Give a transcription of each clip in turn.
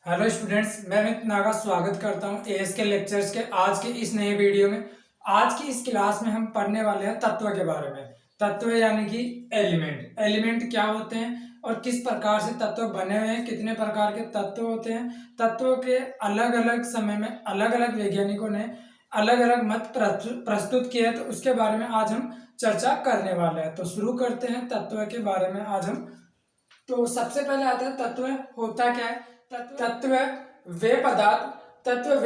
Hello students, मैं अमित नागा स्वागत करता हूं एएस के लेक्चर्स के आज के इस नए वीडियो में। आज की इस क्लास में हम पढ़ने वाले हैं तत्व के बारे में। तत्व यानी कि एलिमेंट। एलिमेंट क्या होते हैं और किस प्रकार से तत्व बने हुए हैं, कितने प्रकार के तत्व होते हैं। तत्वों के अलग अलग समय में अलग अलग वैज्ञानिकों ने अलग अलग मत प्रस्तुत किए हैं, तो उसके बारे में आज हम चर्चा करने वाले हैं। तो शुरू करते हैं तत्व के बारे में आज हम। तो सबसे पहले आता है तत्व होता क्या है। तत्व वे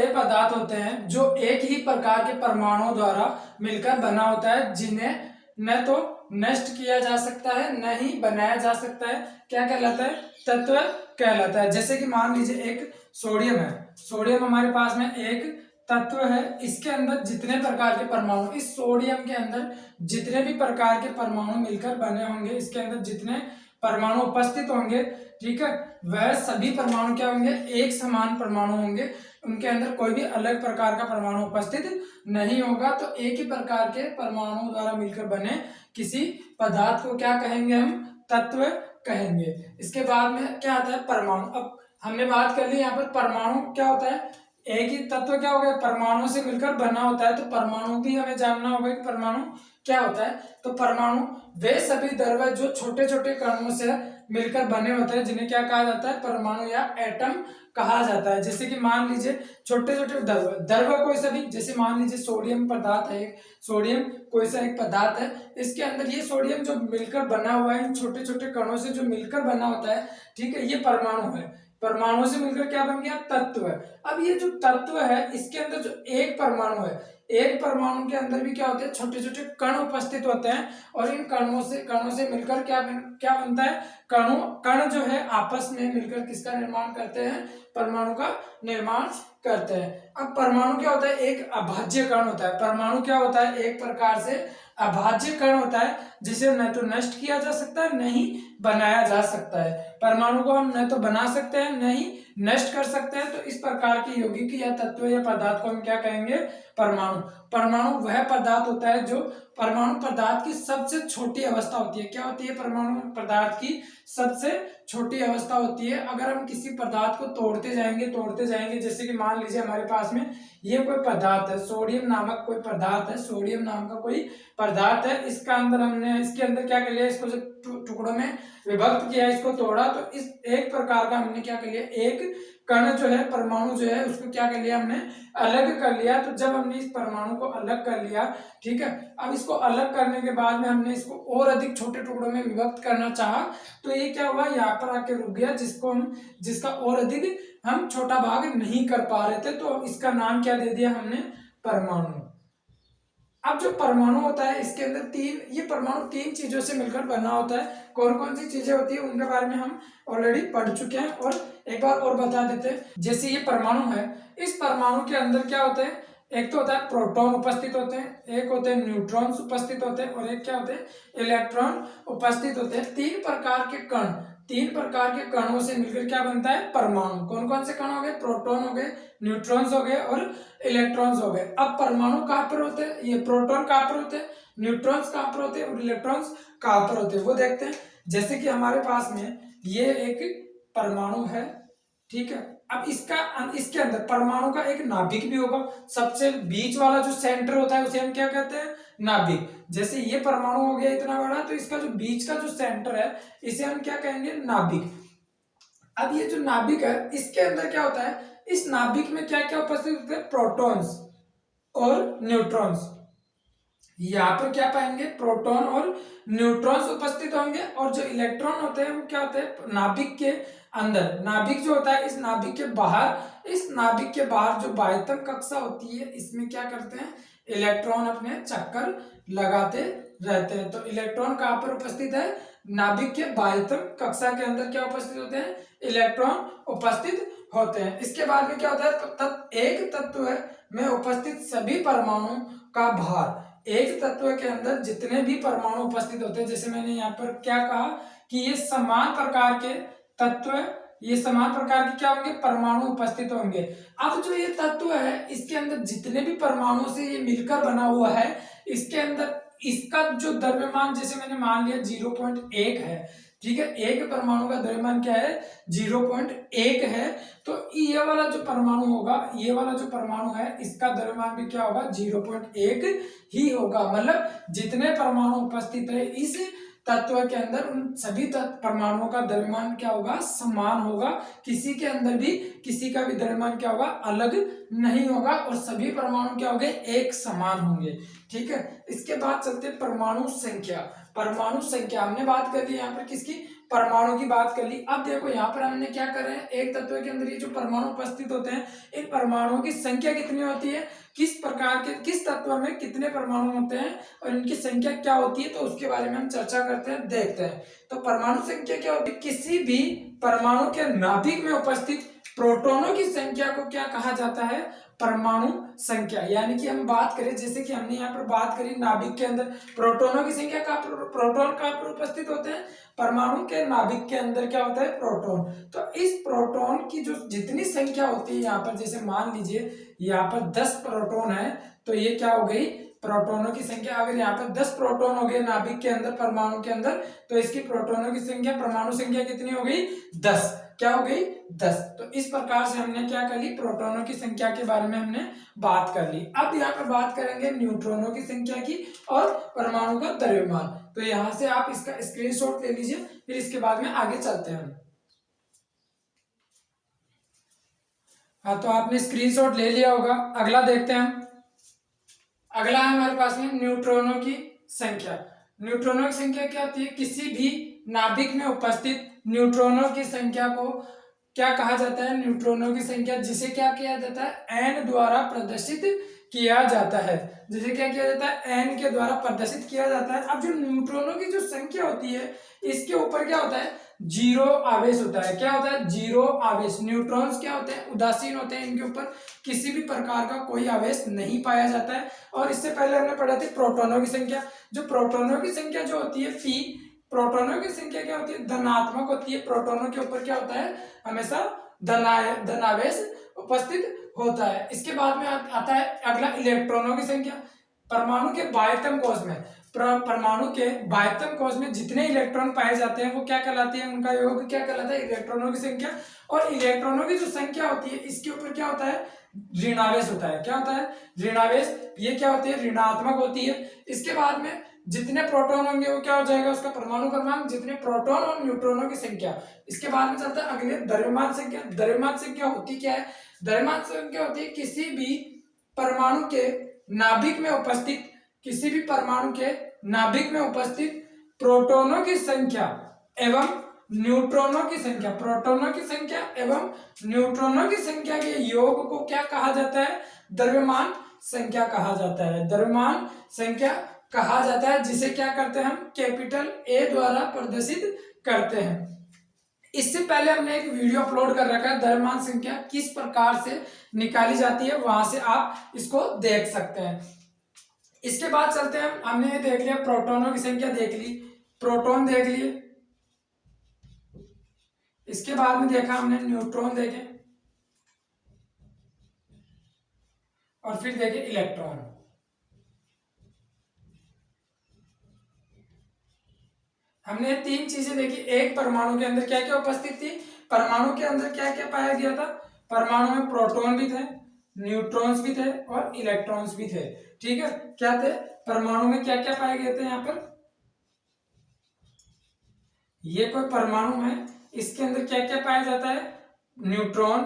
पदार्थ होते हैं जो एक ही प्रकार के परमाणुओं द्वारा मिलकर बना होता है, जिन्हें न तो नष्ट किया जा सकता है न ही बनाया जा सकता है। क्या कहलाता है? तत्व कहलाता है। जैसे कि मान लीजिए एक सोडियम है। सोडियम हमारे पास में एक तत्व है। इसके अंदर जितने प्रकार के परमाणु, इस सोडियम के अंदर जितने भी प्रकार के परमाणु मिलकर बने होंगे, इसके अंदर जितने परमाणु उपस्थित होंगे, ठीक है, वह सभी परमाणु क्या होंगे? एक समान परमाणु होंगे। उनके अंदर कोई भी अलग प्रकार का परमाणु उपस्थित नहीं होगा। तो एक ही प्रकार के परमाणु द्वारा मिलकर बने किसी पदार्थ को क्या कहेंगे? हम तत्व कहेंगे। इसके बाद में क्या आता है? परमाणु। अब हमने बात कर ली यहाँ पर परमाणु क्या होता है। एक ही तत्व क्या हो गया? परमाणु से मिलकर बना होता है। तो परमाणु भी हमें जानना होगा कि परमाणु क्या होता है। तो परमाणु वे सभी द्रव्य जो छोटे छोटे कणों से मिलकर बने होते हैं, जिन्हें क्या कहा जाता है? परमाणु या एटम कहा जाता है। जैसे कि मान लीजिए छोटे छोटे द्रव्य कोई सा भी, जैसे मान लीजिए सोडियम पदार्थ है, सोडियम कोई सा एक पदार्थ है, इसके अंदर ये सोडियम जो मिलकर बना हुआ है, इन छोटे छोटे कणों से जो मिलकर बना होता है, ठीक है, ये परमाणु है। परमाणु से मिलकर क्या बन गया? तत्व है। अब ये जो तत्व है, इसके अंदर जो एक परमाणु है, एक परमाणु के अंदर भी क्या होते हैं? छोटे छोटे कण उपस्थित होते हैं। और इन कणों से मिलकर क्या बनता है? कण जो है आपस में मिलकर किसका निर्माण करते हैं? परमाणु का निर्माण करते हैं। अब परमाणु क्या होता है? एक अभाज्य कण होता है। परमाणु क्या होता है? एक प्रकार से अभाज्य कण होता है, जिसे न तो नष्ट किया जा सकता है न ही बनाया जा सकता है। परमाणु को हम न तो बना सकते हैं न ही नष्ट कर सकते हैं। तो इस प्रकार के यौगिक या तत्व या पदार्थ को हम क्या कहेंगे? परमाणु। परमाणु वह पदार्थ होता है जो परमाणु पदार्थ की सबसे छोटी अवस्था होती है। क्या होती है? परमाणु पदार्थ की सबसे छोटी अवस्था होती है। अगर हम किसी पदार्थ को तोड़ते जाएंगे, जैसे कि मान लीजिए हमारे पास में ये कोई पदार्थ है, सोडियम नामक कोई पदार्थ है, सोडियम नाम का कोई पदार्थ है। इसके अंदर क्या कर लिया? इसको जो टुकड़ों में विभक्त किया, इसको तोड़ा, तो इस एक प्रकार का हमने क्या कर लिया? एक कण जो है, परमाणु जो है, उसको क्या कर लिया? हमने अलग कर लिया। तो जब हमने इस परमाणु को अलग कर लिया, ठीक है, अब इसको अलग करने के बाद में हमने इसको और अधिक छोटे टुकड़ों में विभक्त करना चाहा, तो ये क्या हुआ? यहाँ पर आके रुक गया, जिसका और अधिक हम छोटा भाग नहीं कर पा रहे थे। तो इसका नाम क्या दे दिया हमने? परमाणु। अब जो परमाणु होता है, इसके अंदर ये परमाणु तीन चीजों से मिलकर बना होता है। कौन कौन सी चीजें होती है उनके बारे में हम ऑलरेडी पढ़ चुके हैं, और एक बार और बता देते हैं। जैसे ये परमाणु है, इस परमाणु के अंदर क्या होते हैं? एक तो होता है प्रोटॉन उपस्थित होते हैं, एक होते हैं न्यूट्रॉन्स उपस्थित होते हैं, और एक क्या होते हैं? इलेक्ट्रॉन उपस्थित होते हैं। तीन प्रकार के कणों से मिलकर क्या बनता है? परमाणु। कौन कौन से कण हो गए? प्रोटॉन हो गए, न्यूट्रॉन्स हो गए और इलेक्ट्रॉन्स हो गए। अब परमाणु कहाँ पर होते हैं? ये प्रोटॉन कहाँ पर होते हैं, न्यूट्रॉन्स कहाँ पर होते हैं और इलेक्ट्रॉन्स कहाँ पर होते हैं, वो देखते हैं। जैसे कि हमारे पास में ये एक परमाणु है, ठीक है। अब इसके अंदर परमाणु का एक नाभिक भी होगा। सबसे बीच वाला जो सेंटर होता है उसे हम क्या कहते हैं? नाभिक। जैसे ये परमाणु हो गया इतना बड़ा, तो इसका जो बीच का जो सेंटर है, इसे हम क्या कहेंगे? नाभिक। अब ये जो नाभिक है, इसके अंदर क्या होता है? इस नाभिक में क्या क्या उपस्थित होते हैं? प्रोटॉन्स और न्यूट्रॉन्स। यहाँ पर क्या पाएंगे? प्रोटॉन और न्यूट्रॉन्स उपस्थित होंगे। और जो इलेक्ट्रॉन होते हैं वो क्या होते हैं? नाभिक के अंदर। नाभिक जो होता है, इस नाभिक के बाहर जो बाह्यतम कक्षा होती है, इसमें क्या करते हैं? इलेक्ट्रॉन अपने चक्कर लगाते रहते हैं। तो इलेक्ट्रॉन कहाँ पर उपस्थित है? नाभिक के बाह्यतम कक्षा के अंदर क्या उपस्थित होते हैं? इलेक्ट्रॉन उपस्थित होते हैं। इसके बाद में क्या होता है? एक तत्व में उपस्थित सभी परमाणु का भार। एक तत्व के अंदर जितने भी परमाणु उपस्थित होते हैं, जैसे मैंने यहाँ पर क्या कहा कि ये समान प्रकार के क्या होंगे? परमाणु उपस्थित होंगे। अब जो ये तत्व है, इसके अंदर जितने भी परमाणु से ये मिलकर बना हुआ है, इसके अंदर इसका जो द्रव्यमान, जैसे मैंने मान लिया 0.1 है, ठीक है, एक परमाणु का द्रव्यमान क्या है 0.1 है। तो ये वाला जो परमाणु होगा, ये वाला जो परमाणु है, इसका द्रव्यमान भी क्या होगा 0.1 ही होगा। मतलब जितने परमाणु उपस्थित है इस तत्व के अंदर, उन सभी परमाणुओं का द्रव्यमान क्या होगा समान होगा। किसी के अंदर भी किसी का भी द्रव्यमान क्या होगा अलग नहीं होगा, और सभी परमाणु क्या होंगे एक समान होंगे। ठीक है, इसके बाद चलते परमाणु संख्या। परमाणु संख्या हमने बात कर ली यहाँ पर किसकी, परमाणु की बात कर ली। अब देखो यहाँ पर हमने क्या कर रहे हैं, एक तत्व के अंदर ये जो परमाणु उपस्थित होते हैं, इन परमाणुओं की संख्या कितनी होती है, किस प्रकार के किस तत्व में कितने परमाणु होते हैं और इनकी संख्या क्या होती है, तो उसके बारे में हम चर्चा करते हैं, देखते हैं। तो परमाणु संख्या क्या होती है, किसी भी परमाणु के नाभिक में उपस्थित प्रोटॉनों की संख्या को क्या कहा जाता है, परमाणु संख्या। यानी कि हम बात करें, जैसे कि हमने यहाँ पर बात करी नाभिक के अंदर प्रोटॉनों की संख्या का, प्रोटॉन कहाँ पर उपस्थित होते हैं, परमाणु के नाभिक के अंदर क्या होता है प्रोटॉन। तो इस प्रोटॉन की जो जितनी संख्या होती है यहाँ पर, जैसे मान लीजिए यहाँ पर 10 प्रोटॉन है, तो ये क्या हो गई प्रोटॉनों की संख्या। अगर यहाँ पर 10 प्रोटॉन हो गए नाभिक के अंदर परमाणु के अंदर, तो इसकी प्रोटॉनों की संख्या परमाणु संख्या कितनी हो गई 10। क्या हो गई 10। तो इस प्रकार से हमने क्या कर ली, प्रोटॉनों की संख्या के बारे में हमने बात कर ली। अब यहाँ पर बात करेंगे न्यूट्रॉनों की संख्या की और परमाणु का द्रव्यमान। तो यहाँ से आप इसका स्क्रीनशॉट ले लीजिए, फिर इसके बाद में आगे चलते हैं। हाँ, तो आपने स्क्रीनशॉट ले लिया होगा। अगला देखते हैं। अगला है हमारे पास में न्यूट्रॉनों की संख्या। न्यूट्रॉनों की संख्या क्या होती है, किसी भी नाभिक में उपस्थित न्यूट्रॉनों की संख्या को क्या कहा जाता है, न्यूट्रॉनों की संख्या, जिसे क्या किया जाता है एन द्वारा प्रदर्शित किया जाता है। जिसे क्या किया जाता है एन के द्वारा प्रदर्शित किया जाता है। अब जो न्यूट्रॉनों की जो संख्या होती है, इसके ऊपर क्या होता है जीरो आवेश होता है। क्या होता है जीरो आवेश। न्यूट्रॉन्स क्या होते हैं उदासीन होते हैं, इनके ऊपर किसी भी प्रकार का कोई आवेश नहीं पाया जाता है। और इससे पहले हमने पढ़ा थी प्रोटॉनों की संख्या। जो प्रोटॉनों की संख्या जो होती है पी, प्रोटॉनों की संख्या क्या होती है धनात्मक होती है। प्रोटॉनों के ऊपर क्या होता है हमेशा धनावेश उपस्थित होता है। इसके बाद में आता है अगला इलेक्ट्रॉनों की संख्या। परमाणु के बाह्यतम कोश में, परमाणु के बाह्यतम कोश में जितने इलेक्ट्रॉन पाए जाते हैं वो क्या कहलाते हैं, उनका योग क्या कहलाता है इलेक्ट्रॉनों की संख्या। और इलेक्ट्रॉनों की जो संख्या होती है इसके ऊपर क्या होता है ऋणावेश होता है। क्या होता है ऋणावेश। ये क्या होती है ऋणात्मक होती है। इसके बाद में जितने प्रोटॉन होंगे वो क्या हो जाएगा उसका परमाणु क्रमांक, जितने प्रोटॉन और न्यूट्रॉनों की संख्या। इसके बाद में चलता है अगले द्रव्यमान संख्या। द्रव्यमान संख्या होती क्या है, द्रव्यमान संख्या होती है किसी भी परमाणु के नाभिक में उपस्थित, किसी भी परमाणु के नाभिक में उपस्थित प्रोटॉनों की संख्या एवं न्यूट्रॉनों की संख्या। प्रोटॉनों की संख्या एवं न्यूट्रॉनों की संख्या के योग को क्या कहा जाता है द्रव्यमान संख्या कहा जाता है। द्रव्यमान संख्या कहा जाता है, जिसे क्या करते हैं हम कैपिटल ए द्वारा प्रदर्शित करते हैं। इससे पहले हमने एक वीडियो अपलोड कर रखा है द्रव्यमान संख्या किस प्रकार से निकाली जाती है, वहां से आप इसको देख सकते हैं। इसके बाद चलते हैं, हमने ये देख लिया प्रोटॉनों की संख्या देख ली, प्रोटॉन देख लिए। इसके बाद में देखा हमने न्यूट्रॉन देखे और फिर देखे इलेक्ट्रॉन। हमने तीन चीजें देखी। एक परमाणु के अंदर क्या क्या उपस्थित थी, परमाणु के अंदर क्या क्या पाया गया था, परमाणु में प्रोटॉन भी थे, न्यूट्रॉन्स भी थे और इलेक्ट्रॉन्स भी थे। ठीक है, क्या थे परमाणु में क्या क्या पाए गए थे। यहाँ पर ये कोई परमाणु है, इसके अंदर क्या क्या पाया जाता है न्यूट्रॉन,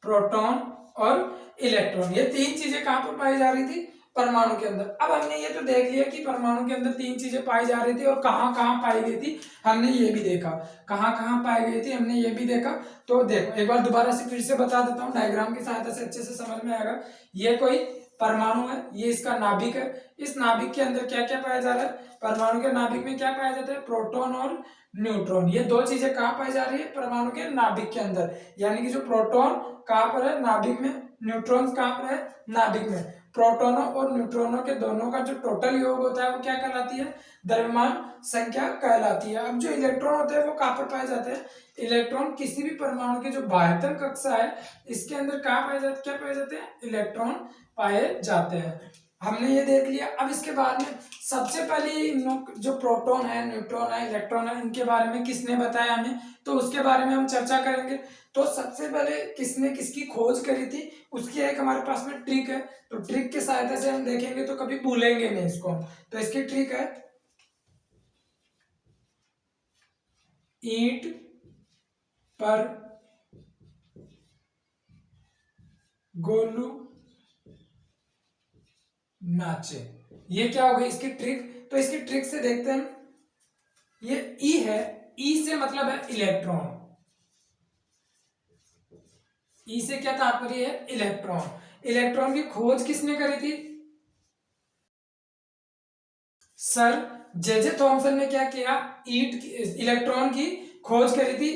प्रोटॉन और इलेक्ट्रॉन। ये तीन चीजें कहां पर पाई जा रही थी परमाणु के अंदर। अब हमने ये तो देख लिया कि परमाणु के अंदर तीन चीजें पाई जा रही थी और कहां कहां पाई गई थी, हमने ये भी देखा। कहां कहां पाई गई थी हमने ये भी देखा। तो देखो एक बार दोबारा से फिर से बता देता हूँ, डायग्राम की सहायता से अच्छे से समझ में आएगा। ये कोई परमाणु है, ये इसका नाभिक है। इस नाभिक के अंदर क्या क्या पाया जा रहा है, परमाणु के नाभिक में क्या पाया जाता है प्रोटॉन और न्यूट्रॉन। ये दो चीजें कहाँ पाई जा रही है परमाणु के नाभिक के अंदर। यानी कि जो प्रोटॉन कहाँ पर है नाभिक में, न्यूट्रॉन्स कहाँ पर है नाभिक में। प्रोटॉनों और न्यूट्रॉनों के दोनों का जो टोटल योग होता है वो क्या कहलाती है द्रव्यमान संख्या कहलाती है। अब जो इलेक्ट्रॉन होते हैं वो कहाँ पर पाए जाते हैं, इलेक्ट्रॉन किसी भी परमाणु की जो बाह्यतम कक्षा है इसके अंदर कहाँ पाए जाते, क्या पाए जाते हैं इलेक्ट्रॉन पाए जाते हैं। हमने ये देख लिया। अब इसके बाद में सबसे पहले जो प्रोटॉन है, न्यूट्रॉन है, इलेक्ट्रॉन है, इनके बारे में किसने बताया हमें, तो उसके बारे में हम चर्चा करेंगे। तो सबसे पहले किसने किसकी खोज करी थी, उसकी एक हमारे पास में ट्रिक है। तो ट्रिक की सहायता से हम देखेंगे तो कभी भूलेंगे नहीं इसको। तो इसकी ट्रिक है, ईंट पर गोलू नाचे। ये क्या हो गई इसकी ट्रिक। तो इसकी ट्रिक से देखते हैं, ये ई है, ई से मतलब है इलेक्ट्रॉन। ई से क्या तात्पर्य है, इलेक्ट्रॉन। इलेक्ट्रॉन की खोज किसने करी थी, सर जे थॉमसन ने क्या किया, इलेक्ट्रॉन की खोज करी थी।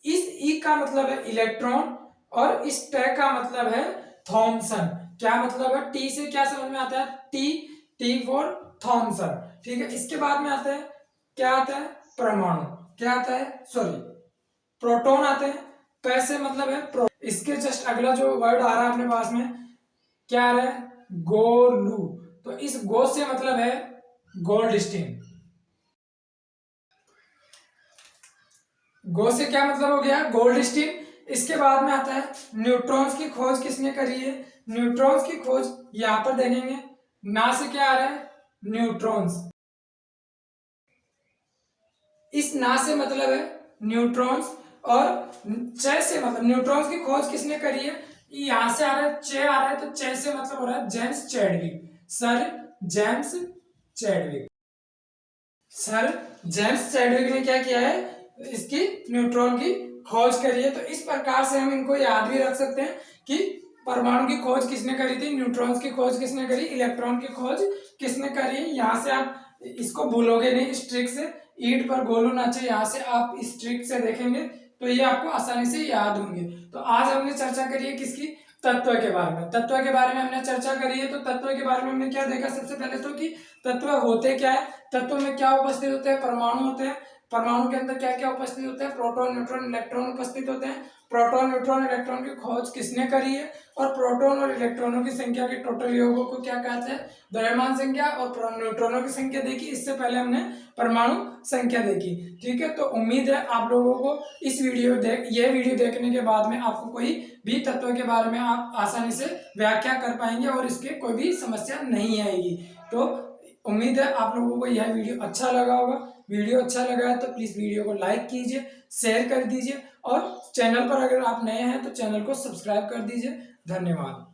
इस ई का मतलब है इलेक्ट्रॉन और इस टे का मतलब है थॉमसन। क्या मतलब है, टी से क्या समझ में आता है, टी फॉर थॉमसन। ठीक है, इसके बाद में आता है, क्या आता है, परमाणु। क्या आता है, सॉरी, प्रोटॉन आते हैं। पैसे मतलब है इसके जस्ट अगला जो वर्ड आ रहा है अपने पास में, क्या आ रहा है, गोलू। तो इस गो से मतलब है गोल्डस्टीन। गो से क्या मतलब हो गया, गोल्डस्टीन। इसके बाद में आता है न्यूट्रॉन्स की खोज किसने करी है। न्यूट्रॉन्स की खोज यहां पर देखेंगे, ना से क्या आ रहा है, न्यूट्रॉन्स। इस ना से मतलब है न्यूट्रॉन्स, और चे से मतलब न्यूट्रॉन्स की खोज किसने करी है, यहां से आ रहा है चे आ रहा है, तो चे से मतलब हो रहा है James Chadwick. Sir James Chadwick. Sir James Chadwick ने क्या किया है, इसकी न्यूट्रॉन की खोज करी है। तो इस प्रकार से हम इनको याद भी रख सकते हैं कि परमाणु की खोज किसने करी थी, न्यूट्रॉन्स की खोज किसने करी, इलेक्ट्रॉन की खोज किसने करी। यहाँ से आप इसको भूलोगे नहीं, इस ट्रिक से, ईंट पर गोलू नाचे, यहाँ से आप इस ट्रिक से देखेंगे तो ये आपको आसानी से याद होंगे। तो आज हमने चर्चा करी है किसकी, तत्व के बारे में। तत्व के बारे में हमने चर्चा करी है। तो तत्व के बारे में हमने क्या देखा, सबसे पहले तो कि तत्व होते क्या है, तत्व में क्या उपस्थित होते हैं, परमाणु होते हैं। परमाणु के अंदर क्या क्या उपस्थित होते हैं, प्रोटॉन न्यूट्रॉन इलेक्ट्रॉन उपस्थित होते हैं। प्रोटॉन न्यूट्रॉन इलेक्ट्रॉन की खोज किसने करी है, और प्रोटॉन और इलेक्ट्रॉनों की संख्या के टोटल योगों को क्या कहते हैं, द्रव्यमान संख्या। और न्यूट्रॉनों की संख्या देखी, इससे पहले हमने परमाणु संख्या देखी। ठीक है, तो उम्मीद है आप लोगों को इस ये वीडियो देखने के बाद में आपको कोई भी तत्व के बारे में आप आसानी से व्याख्या कर पाएंगे और इसके कोई भी समस्या नहीं आएगी। तो उम्मीद है आप लोगों को यह वीडियो अच्छा लगा होगा। वीडियो अच्छा लगा है तो प्लीज वीडियो को लाइक कीजिए, शेयर कर दीजिए, और चैनल पर अगर आप नए हैं तो चैनल को सब्सक्राइब कर दीजिए। धन्यवाद।